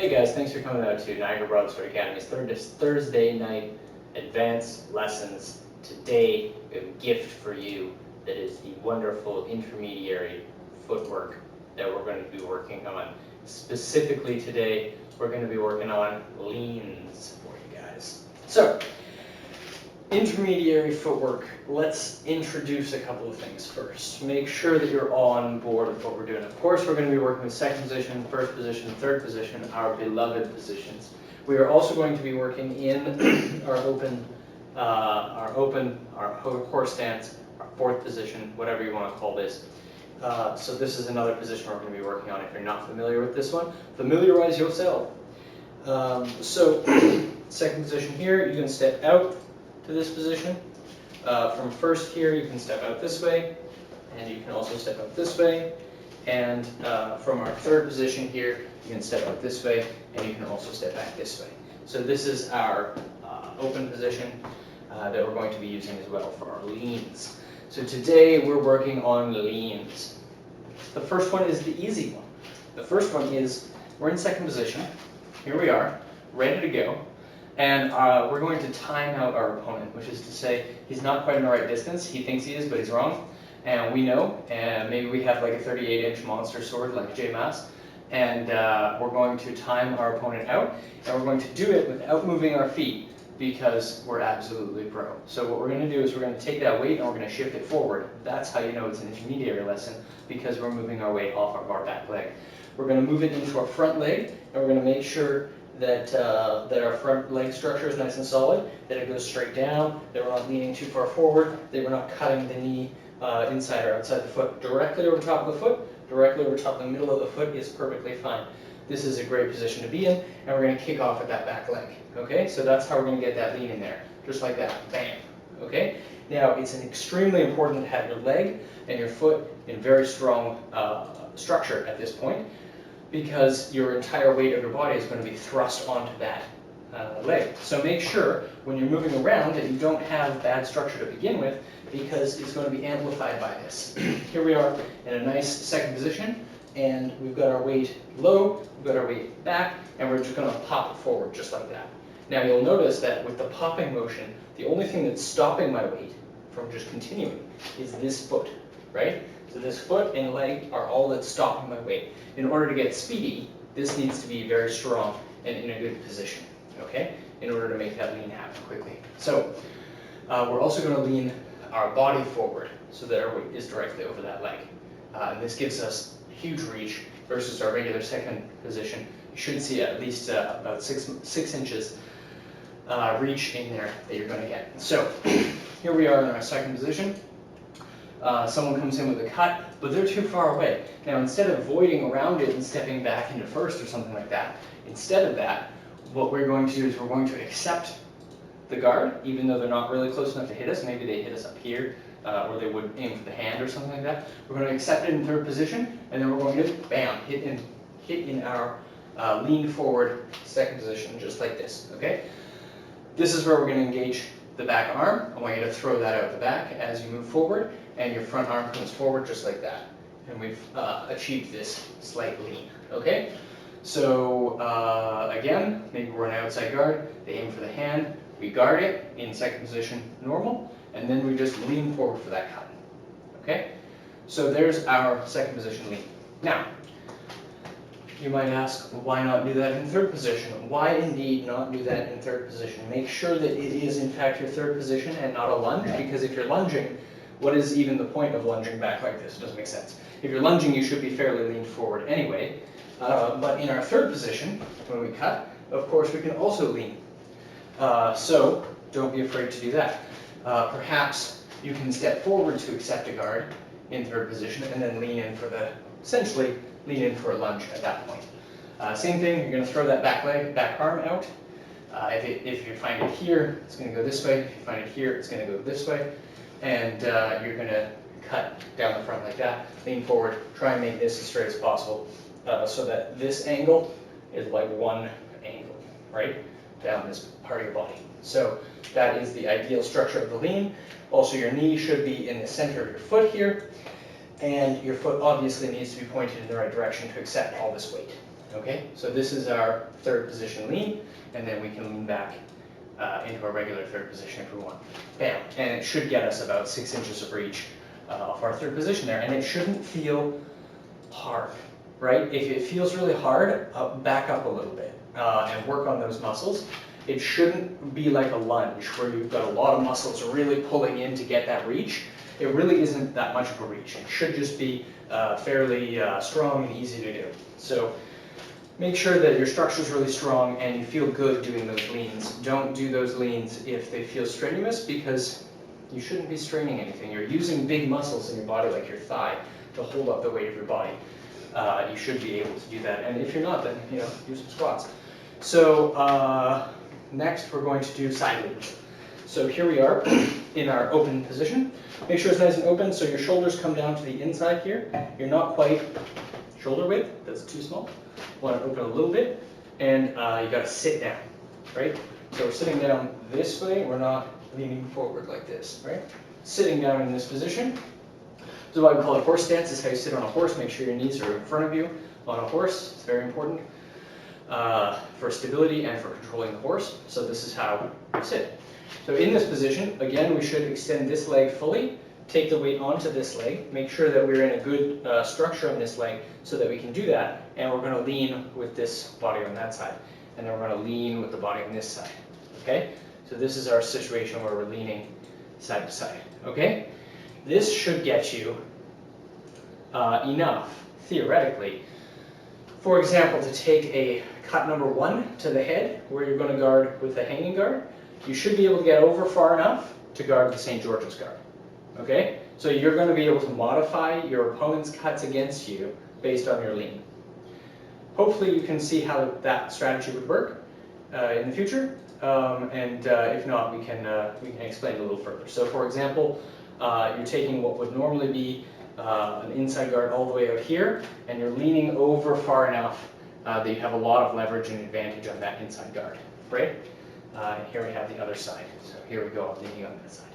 Hey guys, thanks for coming out to Niagara Broadsword Academy's Thursday night advanced lessons. Today, we have a gift for you that is the wonderful intermediary footwork that we're going to be working on. Specifically today, we're going to be working on leans for you guys. So, intermediary footwork, let's introduce a couple of things first. Make sure that you're all on board with what we're doing. Of course, we're going to be working with second position, first position, third position, our beloved positions. We are also going to be working in our horse stance, our fourth position, whatever you want to call this. So this is another position we're going to be working on. If you're not familiar with this one, familiarize yourself. So second position here, you can step out to this position. From first here, you can step out this way, and you can also step out this way. And from our third position here, you can step out this way, and you can also step back this way. So this is our open position that we're going to be using as well for our leans. So today we're working on leans. The first one is the easy one. The first one is we're in second position. Here we are, ready to go. And we're going to time out our opponent, which is to say he's not quite in the right distance. He thinks he is, but he's wrong. And we know, and maybe we have like a 38-inch monster sword like J Mass, and we're going to time our opponent out, and we're going to do it without moving our feet because we're absolutely pro. So what we're going to do is we're going to take that weight and we're going to shift it forward. That's how you know it's an intermediary lesson, because we're moving our weight off of our back leg. We're going to move it into our front leg, and we're going to make sure that our front leg structure is nice and solid, that it goes straight down, that we're not leaning too far forward, that we're not cutting the knee inside or outside the foot. Directly over top of the foot, directly over top of the middle of the foot is perfectly fine. This is a great position to be in, and we're going to kick off at that back leg. Okay, so that's how we're going to get that lean in there, just like that, bam. Okay, now it's an extremely important to have your leg and your foot in very strong structure at this point, because your entire weight of your body is going to be thrust onto that leg. So make sure when you're moving around that you don't have bad structure to begin with, because it's going to be amplified by this. Here we are in a nice second position, and we've got our weight low, we've got our weight back, and we're just going to pop it forward just like that. Now you'll notice that with the popping motion, the only thing that's stopping my weight from just continuing is this foot, right? So this foot and leg are all that's stopping my weight. In order to get speedy, this needs to be very strong and in a good position, okay? In order to make that lean happen quickly. So we're also going to lean our body forward so that our weight is directly over that leg. And this gives us huge reach versus our regular second position. You should see at least about 6 inches reach in there that you're going to get. So here we are in our second position. Someone comes in with a cut, but they're too far away. Now, instead of voiding around it and stepping back into first or something like that, instead of that, what we're going to do is we're going to accept the guard, even though they're not really close enough to hit us. Maybe they hit us up here, or they would aim for the hand or something like that. We're going to accept it in third position, and then we're going to, bam, hit in our lean forward second position, just like this, okay? This is where we're going to engage the back arm. I want you to throw that out the back as you move forward, and your front arm comes forward just like that. And we've achieved this slight lean, okay? So again, maybe we're an outside guard, they aim for the hand, we guard it in second position normal, and then we just lean forward for that cut, okay? So there's our second position lean. Now, you might ask, why not do that in third position? Why indeed not do that in third position? Make sure that it is in fact your third position and not a lunge, because if you're lunging, what is even the point of lunging back like this? It doesn't make sense. If you're lunging, you should be fairly leaned forward anyway. But in our third position, when we cut, of course we can also lean. So don't be afraid to do that. Perhaps you can step forward to accept a guard in third position and then lean in for essentially lean in for a lunge at that point. Same thing, you're going to throw that back arm out. If you find it here, it's going to go this way. If you find it here, it's going to go this way. And you're going to cut down the front like that, lean forward, try and make this as straight as possible so that this angle is like one angle, right, down this part of your body. So that is the ideal structure of the lean. Also, your knee should be in the center of your foot here, and your foot obviously needs to be pointed in the right direction to accept all this weight, Okay, so this is our third position lean, and then we can lean back into our regular third position if we want. Bam, and it should get us about 6 inches of reach off our third position there, and it shouldn't feel hard, right? If it feels really hard, back up a little bit and work on those muscles. It shouldn't be like a lunge where you've got a lot of muscles really pulling in to get that reach. It really isn't that much of a reach. It should just be fairly strong and easy to do. So make sure that your structure is really strong and you feel good doing those leans. Don't do those leans if they feel strenuous, because you shouldn't be straining anything. You're using big muscles in your body like your thigh to hold up the weight of your body. You should be able to do that. And if you're not, then do some squats. So next we're going to do side leans. So here we are in our open position. Make sure it's nice and open so your shoulders come down to the inside here. You're not quite shoulder width, that's too small. You want to open a little bit, and you got to sit down, right? So we're sitting down this way, we're not leaning forward like this, right? Sitting down in this position. This is why we call it horse stance. This is how you sit on a horse. Make sure your knees are in front of you on a horse. It's very important for stability and for controlling the horse. So this is how we sit. So in this position, again, we should extend this leg fully, take the weight onto this leg, make sure that we're in a good structure on this leg so that we can do that, and we're going to lean with this body on that side, and then we're going to lean with the body on this side, okay? So this is our situation where we're leaning side to side, okay? This should get you enough, theoretically, for example, to take a cut number 1 to the head, where you're going to guard with a hanging guard. You should be able to get over far enough to guard the St. George's guard. Okay? So you're going to be able to modify your opponent's cuts against you based on your lean. Hopefully you can see how that strategy would work in the future. If not, we can explain it a little further. So for example, you're taking what would normally be an inside guard all the way out here, and you're leaning over far enough that you have a lot of leverage and advantage on that inside guard, right? And here we have the other side. So here we go, I'm leaning on that side.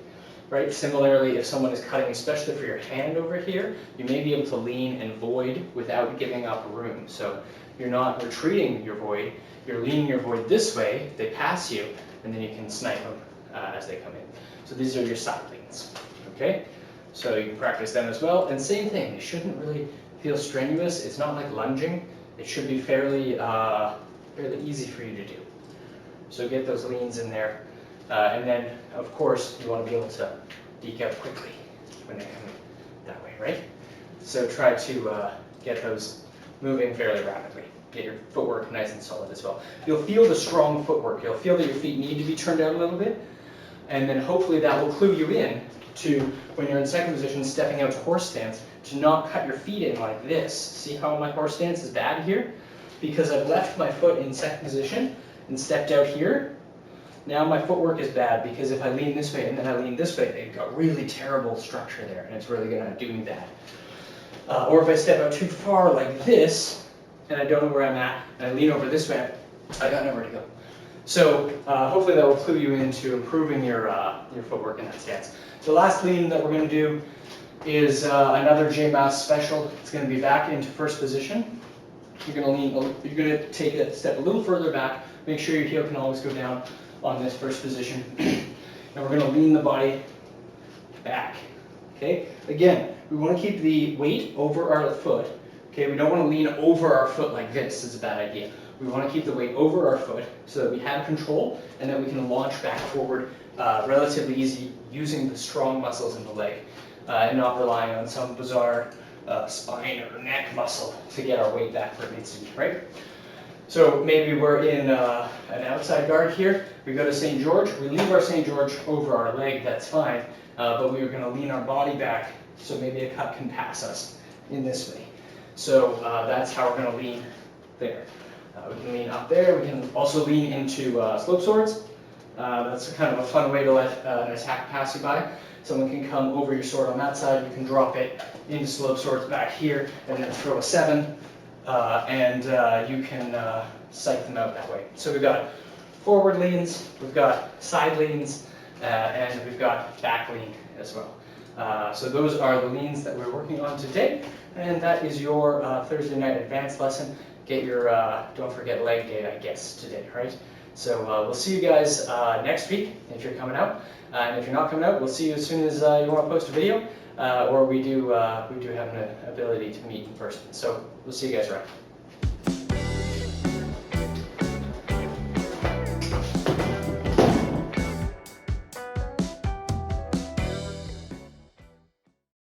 Right? Similarly, if someone is cutting, especially for your hand over here, you may be able to lean and void without giving up room. So you're not retreating your void, you're leaning your void this way, they pass you, and then you can snipe them as they come in. So these are your side leans. Okay? So you can practice them as well. And same thing, it shouldn't really feel strenuous. It's not like lunging. It should be fairly easy for you to do. So get those leans in there. And then, of course, you want to be able to deke out quickly when they come in that way, right? So try to get those moving fairly rapidly. Get your footwork nice and solid as well. You'll feel the strong footwork. You'll feel that your feet need to be turned out a little bit. And then hopefully that will clue you in to, when you're in second position, stepping out to horse stance, to not cut your feet in like this. See how my horse stance is bad here? Because I've left my foot in second position and stepped out here. Now my footwork is bad because if I lean this way and then I lean this way, they've got really terrible structure there, and it's really going to do me bad. Or if I step out too far like this, and I don't know where I'm at, and I lean over this way, I got nowhere to go. So hopefully that will clue you into improving your footwork in that stance. The last lean that we're going to do is another JMAS special. It's going to be back into first position. You're going to take a step a little further back. Make sure your heel can always go down on this first position. And we're going to lean the body back. Okay? Again, we want to keep the weight over our foot. Okay? We don't want to lean over our foot like this. It's a bad idea. We want to keep the weight over our foot so that we have control and that we can launch back forward relatively easy using the strong muscles in the leg and not relying on some bizarre spine or neck muscle to get our weight back where it needs to be, right? So maybe we're in an outside guard here. We go to St. George. We leave our St. George over our leg, that's fine. But we're going to lean our body back so maybe a cut can pass us in this way. So that's how we're going to lean there. We can lean up there. We can also lean into slope swords. That's kind of a fun way to let an attack pass you by. Someone can come over your sword on that side. You can drop it into slope swords back here and then throw a 7. And you can psych them out that way. So we've got forward leans, we've got side leans, and we've got back lean as well. So those are the leans that we're working on today, and that is your Thursday night advanced lesson. get your, don't forget leg day, I guess, today, right? So we'll see you guys next week if you're coming out. And if you're not coming out, we'll see you as soon as you want to post a video, or we do have an ability to meet in person. So we'll see you guys around.